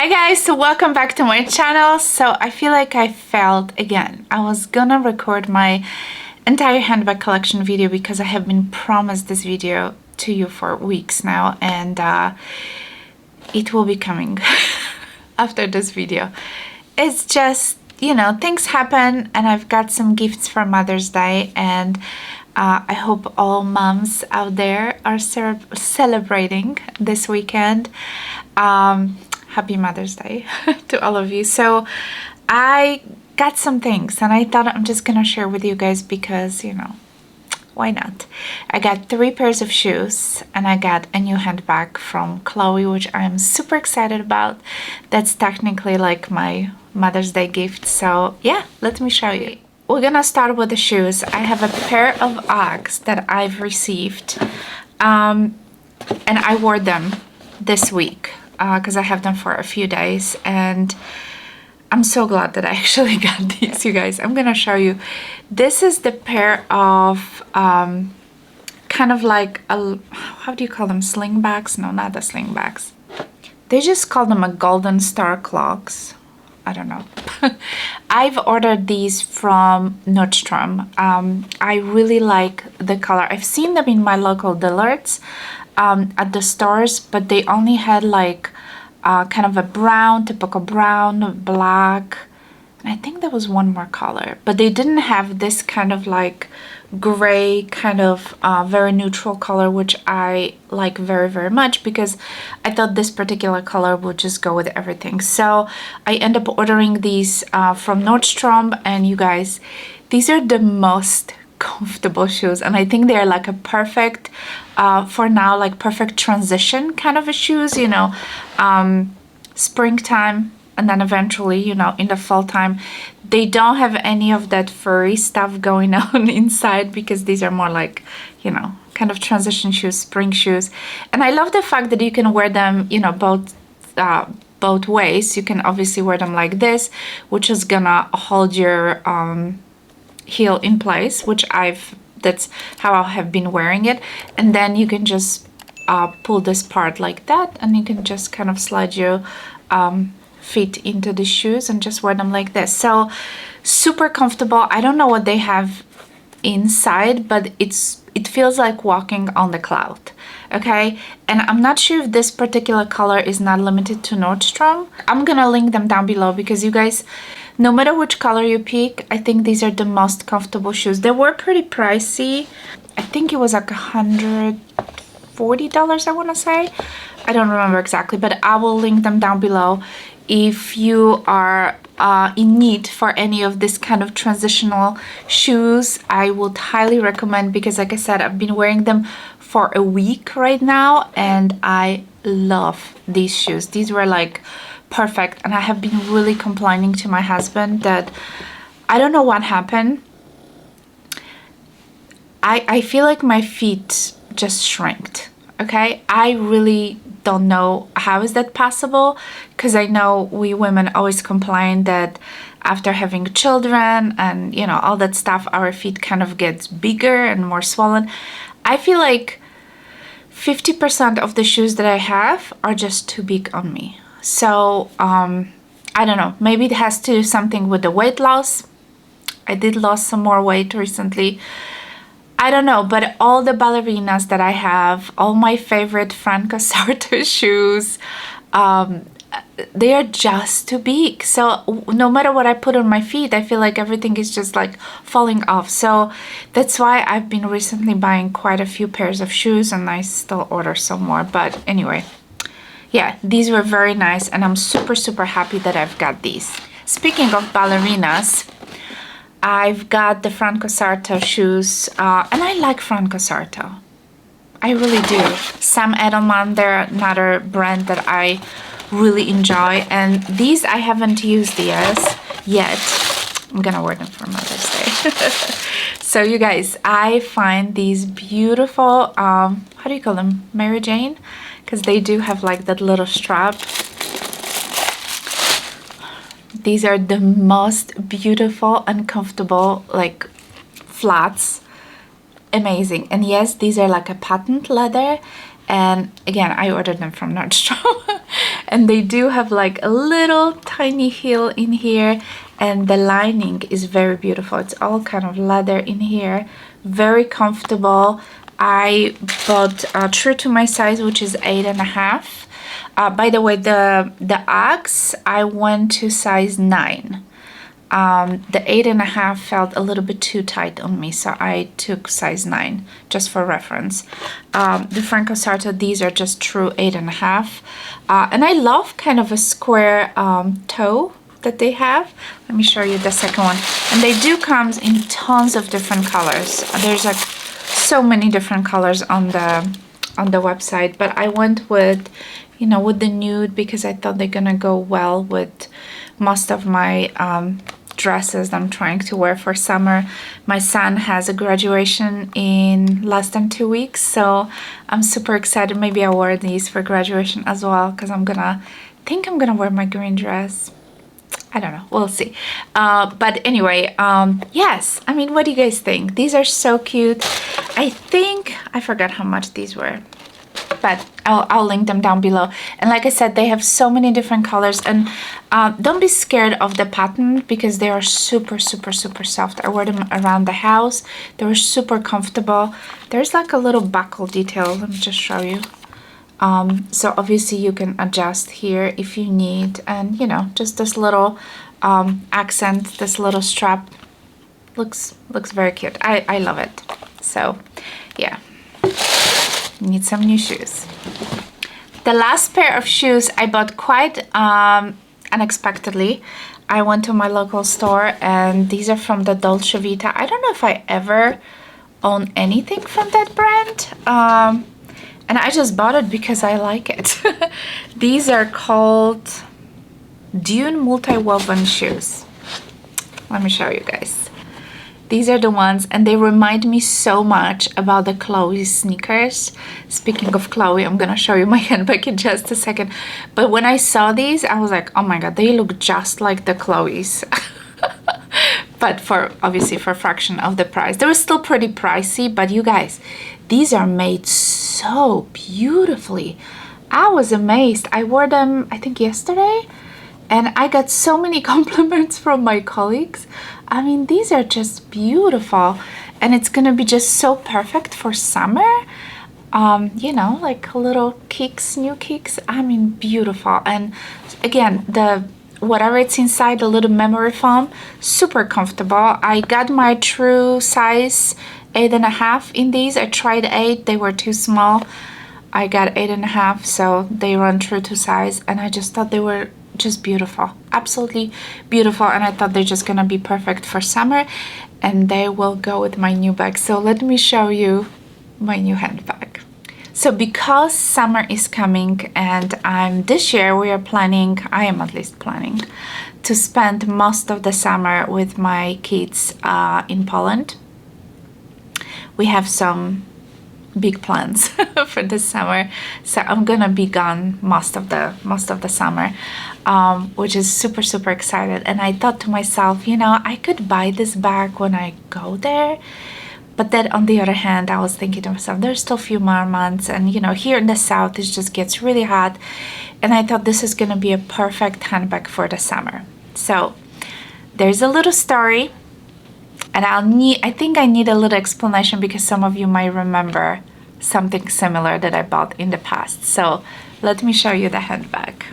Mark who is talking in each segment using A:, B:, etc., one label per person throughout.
A: Hi guys, so welcome back to my channel. So I feel like I failed again. I was gonna record my entire handbag collection video because I have been promised this video to you for weeks now, and it will be coming after this video. It's just, you know, things happen and I've got some gifts for Mother's Day, and I hope all moms out there are celebrating this weekend. Happy Mother's Day to all of you. So I got some things and I thought I'm just gonna share with you guys because, you know, why not? I got 3 pairs of shoes and I got a new handbag from Chloé, which I'm super excited about. That's technically like my Mother's Day gift. So yeah, let me show you. We're gonna start with the shoes. I have a pair of Uggs that I've received and I wore them this week because I have them for a few days, and I'm so glad that I actually got these, you guys. I'm gonna show you. This is the pair of kind of like a, how do you call them, slingbacks? No, not the slingbacks. They just call them a golden star clogs. I don't know. I've ordered these from Nordstrom. I really like the color. I've seen them in my local Dillard's at the stores, but they only had like kind of a brown, typical brown, black, and I think there was one more color, but they didn't have this kind of like gray kind of very neutral color, which I like very, very much because I thought this particular color would just go with everything. So I end up ordering these from Nordstrom, and you guys, these are the most comfortable shoes, and I think they're like a perfect for now, like perfect transition kind of a shoes, you know, springtime, and then eventually, you know, in the fall time. They don't have any of that furry stuff going on inside because these are more like, you know, kind of transition shoes, spring shoes. And I love the fact that you can wear them, you know, both ways. You can obviously wear them like this, which is gonna hold your heel in place, which that's how I have been wearing it. And then you can just pull this part like that, and you can just kind of slide your feet into the shoes and just wear them like this. So super comfortable. I don't know what they have inside, but it feels like walking on the cloud. Okay, and I'm not sure if this particular color is not limited to Nordstrom. I'm gonna link them down below because you guys, no matter which color you pick, I think these are the most comfortable shoes. They were pretty pricey. I think it was like $140, I want to say. I don't remember exactly, but I will link them down below. If you are in need for any of this kind of transitional shoes, I would highly recommend, because like I said, I've been wearing them for a week right now and I love these shoes. These were like perfect, and I have been really complaining to my husband that I don't know what happened. I feel like my feet just shrinked. Okay, I really don't know how is that possible, because I know we women always complain that after having children and, you know, all that stuff, our feet kind of gets bigger and more swollen. I feel like 50% of the shoes that I have are just too big on me. So I don't know, maybe it has to do something with the weight loss. I did lose some more weight recently. I don't know, but all the ballerinas that I have, all my favorite Franco Sarta shoes, they are just too big. So no matter what I put on my feet, I feel like everything is just like falling off. So that's why I've been recently buying quite a few pairs of shoes, and I still order some more. But anyway, yeah, these were very nice, and I'm super, super happy that I've got these. Speaking of ballerinas, I've got the Franco Sarta shoes, and I like Franco Sarta. I really do. Sam Edelman, they're another brand that I really enjoy, and these I haven't used yet. I'm gonna wear them for Mother's Day. So you guys, I find these beautiful, how do you call them? Mary Jane? Because they do have like that little strap. These are the most beautiful and comfortable like flats. Amazing. And yes, these are like a patent leather, and again, I ordered them from Nordstrom. And they do have like a little tiny heel in here, and the lining is very beautiful. It's all kind of leather in here, very comfortable. I bought true to my size, which is 8.5. By the way, the Uggs, I went to size 9. The 8.5 felt a little bit too tight on me, so I took size 9 just for reference. The Franco Sarta, these are just true 8.5. And I love kind of a square toe that they have. Let me show you the second one. And they do come in tons of different colors. There's like so many different colors on the website, but I went with, you know, with the nude because I thought they're gonna go well with most of my dresses I'm trying to wear for summer. My son has a graduation in less than 2 weeks, so I'm super excited. Maybe I'll wear these for graduation as well, because I'm gonna wear my green dress. I don't know, we'll see. But anyway, yes, I mean, what do you guys think? These are so cute. I think I forgot how much these were, but I'll link them down below. And like I said, they have so many different colors, and don't be scared of the pattern because they are super soft. I wear them around the house. They were super comfortable. There's like a little buckle detail. Let me just show you. So obviously you can adjust here if you need, and you know, just this little accent, this little strap looks very cute. I love it. So yeah, need some new shoes. The last pair of shoes I bought quite unexpectedly. I went to my local store, and these are from the DOL Vita. I don't know if I ever own anything from that brand. And I just bought it because I like it. These are called Dune multi-woven shoes. Let me show you guys. These are the ones, and they remind me so much about the Chloé sneakers. Speaking of Chloé, I'm gonna show you my handbag in just a second. But when I saw these, I was like, oh my god, they look just like the Chloés. But obviously for a fraction of the price. They were still pretty pricey, but you guys, these are made so beautifully. I was amazed. I wore them, I think, yesterday, and I got so many compliments from my colleagues. I mean, these are just beautiful, and it's gonna be just so perfect for summer. You know, like little kicks, new kicks. I mean, beautiful. And again, whatever it's inside, the little memory foam, super comfortable. I got my true size 8.5 in these. I tried 8, they were too small. I got 8.5, so they run true to size, and I just thought they were just beautiful, absolutely beautiful. And I thought they're just gonna be perfect for summer, and they will go with my new bag. So let me show you my new handbag. So because summer is coming, and this year we are planning, I am at least planning, to spend most of the summer with my kids in Poland. We have some big plans for this summer, so I'm gonna be gone most of the summer, which is super excited. And I thought to myself, you know, I could buy this bag when I go there. But then on the other hand, I was thinking to myself, there's still a few more months, and you know, here in the south it just gets really hot, and I thought this is gonna be a perfect handbag for the summer. So there's a little story, and I think I need a little explanation because some of you might remember something similar that I bought in the past. So let me show you the handbag.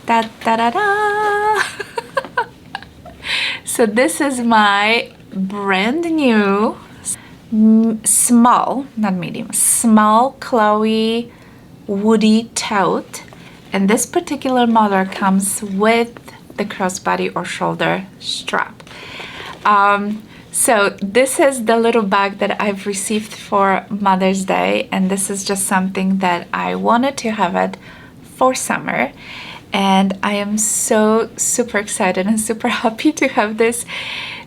A: Da da da da. So this is my brand new small, not medium, small Chloé woody tote, and this particular model comes with the crossbody or shoulder strap. So this is the little bag that I've received for Mother's Day, and this is just something that I wanted to have it for summer. And I am so super excited and super happy to have this.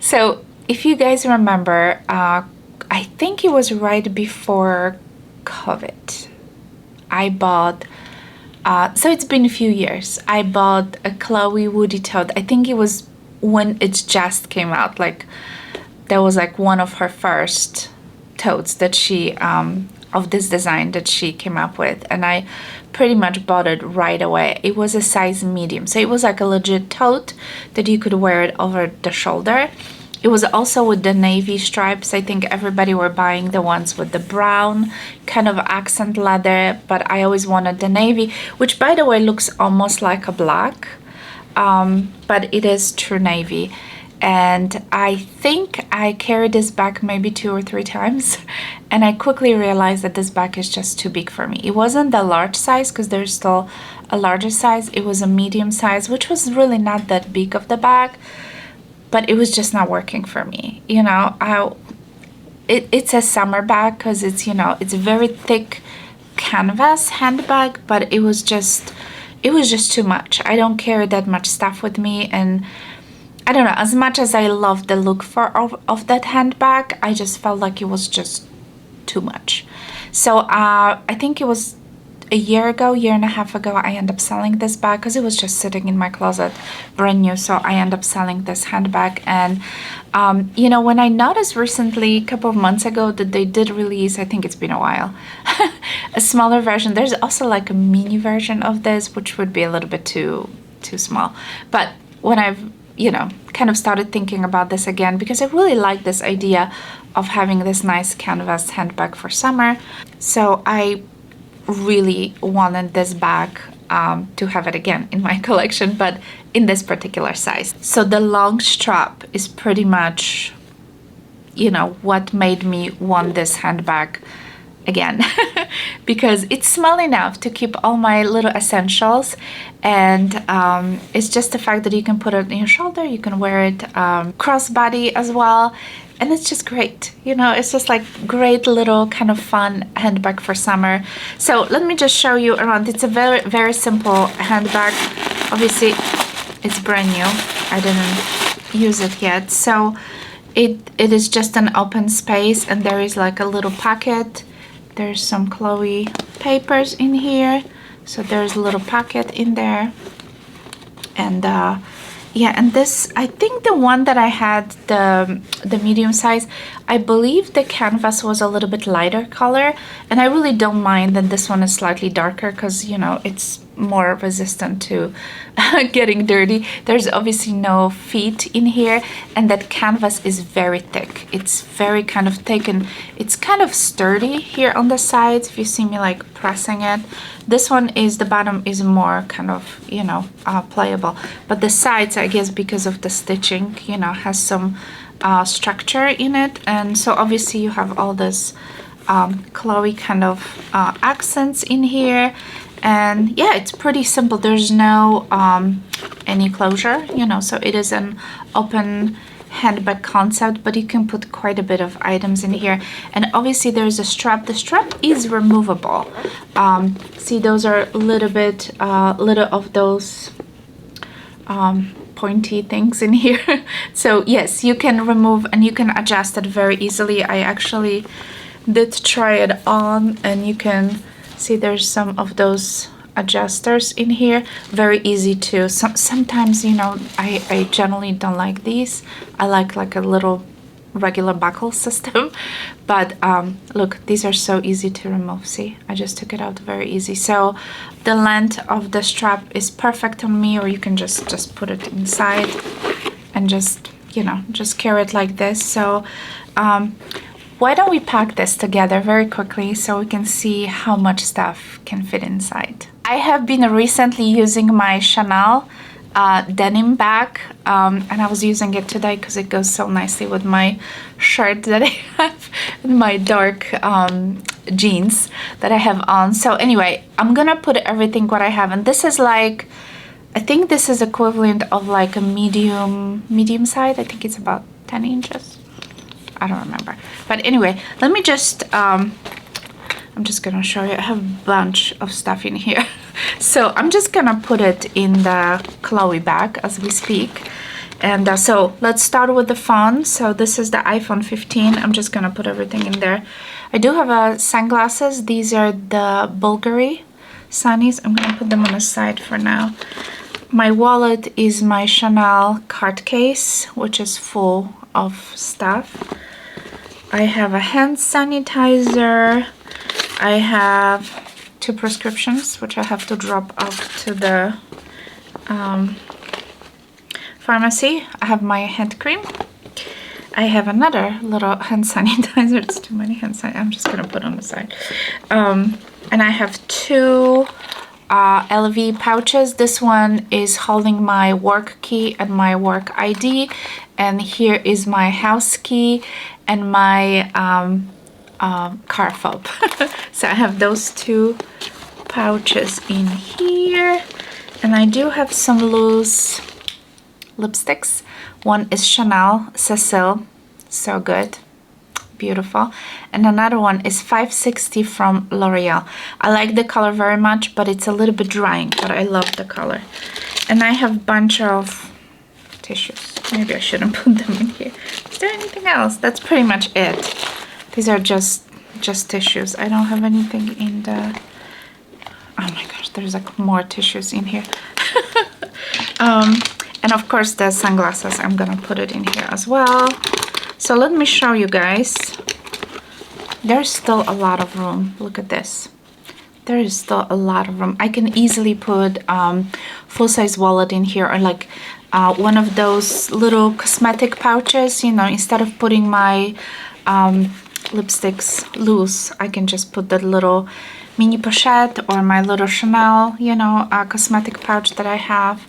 A: So if you guys remember, I think it was right before COVID, I bought, so it's been a few years, I bought a Chloé woody tote. I think it was when it just came out, like that was like one of her first totes that she of this design that she came up with, and I pretty much bought it right away. It was a size medium, so it was like a legit tote that you could wear it over the shoulder. It was also with the navy stripes. I think everybody were buying the ones with the brown kind of accent leather, but I always wanted the navy, which by the way looks almost like a black, but it is true navy. And I think I carried this bag maybe 2 or 3 times, and I quickly realized that this bag is just too big for me. It wasn't the large size, because there's still a larger size. It was a medium size, which was really not that big of the bag, but it was just not working for me. You know, it's a summer bag because it's, you know, it's a very thick canvas handbag, but it was just too much. I don't carry that much stuff with me, and I don't know, as much as I love the look of that handbag, I just felt like it was just too much. So I think it was a year and a half ago, I ended up selling this bag because it was just sitting in my closet brand new. So I ended up selling this handbag. And you know, when I noticed recently, a couple of months ago, that they did release, I think it's been a while, a smaller version. There's also like a mini version of this, which would be a little bit too small. But when I've, you know, kind of started thinking about this again, because I really like this idea of having this nice canvas handbag for summer. So I really wanted this bag to have it again in my collection, but in this particular size. So the long strap is pretty much, you know, what made me want this handbag again, because it's small enough to keep all my little essentials, and it's just the fact that you can put it on your shoulder, you can wear it crossbody as well, and it's just great. You know, it's just like great little kind of fun handbag for summer. So let me just show you around. It's a very simple handbag. Obviously it's brand new, I didn't use it yet. So it is just an open space, and there is like a little pocket. There's some Chloé papers in here, so there's a little pocket in there. And yeah, and this, I think the one that I had, the medium size, I believe the canvas was a little bit lighter color, and I really don't mind that this one is slightly darker, because, you know, it's more resistant to getting dirty. There's obviously no feet in here, and that canvas is very thick. It's very kind of thick, and it's kind of sturdy here on the sides if you see me like pressing it. This one is, the bottom is more kind of, you know, playable, but the sides, I guess because of the stitching, you know, has some structure in it. And so obviously you have all this Chloé kind of accents in here. And yeah, it's pretty simple. There's no any closure, you know, so it is an open handbag concept, but you can put quite a bit of items in here. And obviously there's a strap. The strap is removable. See, those are a little bit little of those pointy things in here. So yes, you can remove and you can adjust it very easily. I actually did try it on, and you can see there's some of those adjusters in here. Very easy to, sometimes, you know, I generally don't like these. I like a little regular buckle system, but look, these are so easy to remove. See, I just took it out very easy. So the length of the strap is perfect on me, or you can just put it inside and just, you know, just carry it like this. So why don't we pack this together very quickly so we can see how much stuff can fit inside. I have been recently using my Chanel denim bag, and I was using it today because it goes so nicely with my shirt that I have and my dark jeans that I have on. So anyway, I'm gonna put everything what I have, and this is like, I think this is equivalent of like a medium size. I think it's about 10 inches. I don't remember, but anyway, let me just I'm just gonna show you. I have a bunch of stuff in here. So I'm just gonna put it in the Chloé bag as we speak. And so let's start with the phone. So this is the iPhone 15. I'm just gonna put everything in there. I do have sunglasses. These are the Bulgari sunnies. I'm gonna put them on the side for now. My wallet is my Chanel card case, which is full of stuff. I have a hand sanitizer. I have 2 prescriptions, which I have to drop off to the pharmacy. I have my hand cream. I have another little hand sanitizer. It's too many hand sanitizer. I'm just gonna put on the side. And I have 2 LV pouches. This one is holding my work key and my work ID, and here is my house key and my car fob. So I have those 2 pouches in here, and I do have some loose lipsticks. One is Chanel Cecile, so good, beautiful, and another one is 560 from L'Oreal. I like the color very much, but it's a little bit drying, but I love the color. And I have a bunch of tissues. Maybe I shouldn't put them in here. Is there anything else? That's pretty much it. These are just tissues. I don't have anything in the... Oh my gosh, there's like more tissues in here. And of course the sunglasses, I'm gonna put it in here as well. So let me show you guys. There's still a lot of room. Look at this. There is still a lot of room. I can easily put full-size wallet in here, or like one of those little cosmetic pouches, you know, instead of putting my lipsticks loose, I can just put that little mini pochette or my little Chanel, you know, cosmetic pouch that I have.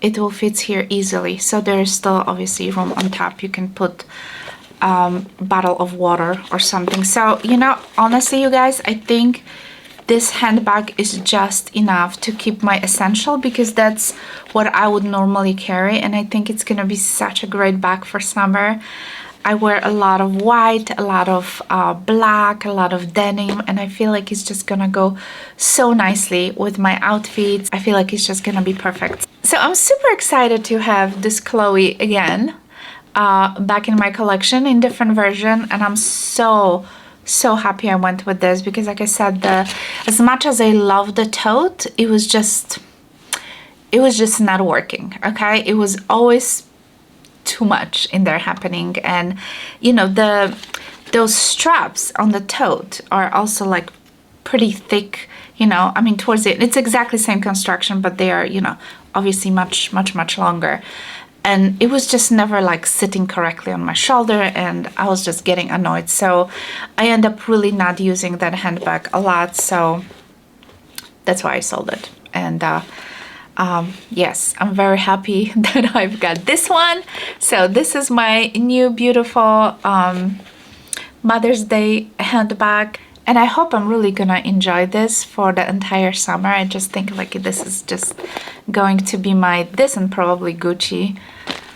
A: It will fit here easily. So there is still obviously room on top. You can put bottle of water or something. So, you know, honestly, you guys, I think this handbag is just enough to keep my essential, because that's what I would normally carry, and I think it's gonna be such a great bag for summer. I wear a lot of white, a lot of black, a lot of denim, and I feel like it's just gonna go so nicely with my outfits. I feel like it's just gonna be perfect. So I'm super excited to have this Chloé again back in my collection in different version, and I'm so happy I went with this, because like I said, as much as I love the tote, it was just not working. Okay, it was always too much in there happening, and you know, those straps on the tote are also like pretty thick, you know. I mean, towards it's exactly the same construction, but they are, you know, obviously much longer, and it was just never like sitting correctly on my shoulder, and I was just getting annoyed. So I end up really not using that handbag a lot, so that's why I sold it. And yes, I'm very happy that I've got this one. So this is my new beautiful Mother's Day handbag, and I hope I'm really gonna enjoy this for the entire summer. I just think like this is just going to be this and probably Gucci.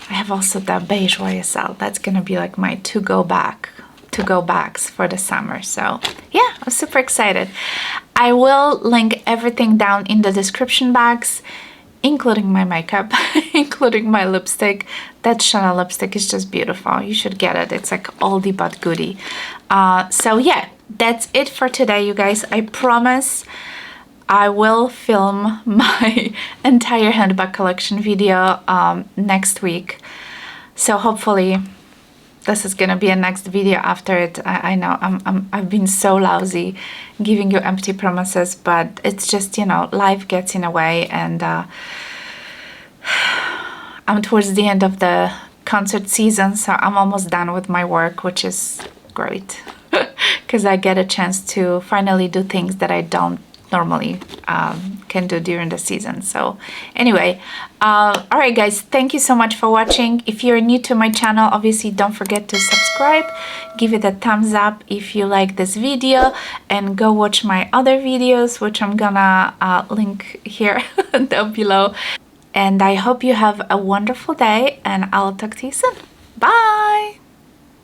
A: I have also the beige YSL. That's gonna be like my to-go bags for the summer. So yeah, I'm super excited. I will link everything down in the description box, including my makeup, including my lipstick. That Chanel lipstick is just beautiful. You should get it. It's like oldie but goodie. So yeah, that's it for today, you guys. I promise I will film my entire handbag collection video next week. So hopefully this is gonna be a next video after it. I know I've been so lousy giving you empty promises, but it's just, you know, life gets in the way, and I'm towards the end of the concert season, so I'm almost done with my work, which is great, because I get a chance to finally do things that I don't normally can do during the season. So anyway, all right guys, thank you so much for watching. If you're new to my channel, obviously don't forget to subscribe, give it a thumbs up if you like this video, and go watch my other videos, which I'm gonna link here down below. And I hope you have a wonderful day, and I'll talk to you soon. Bye.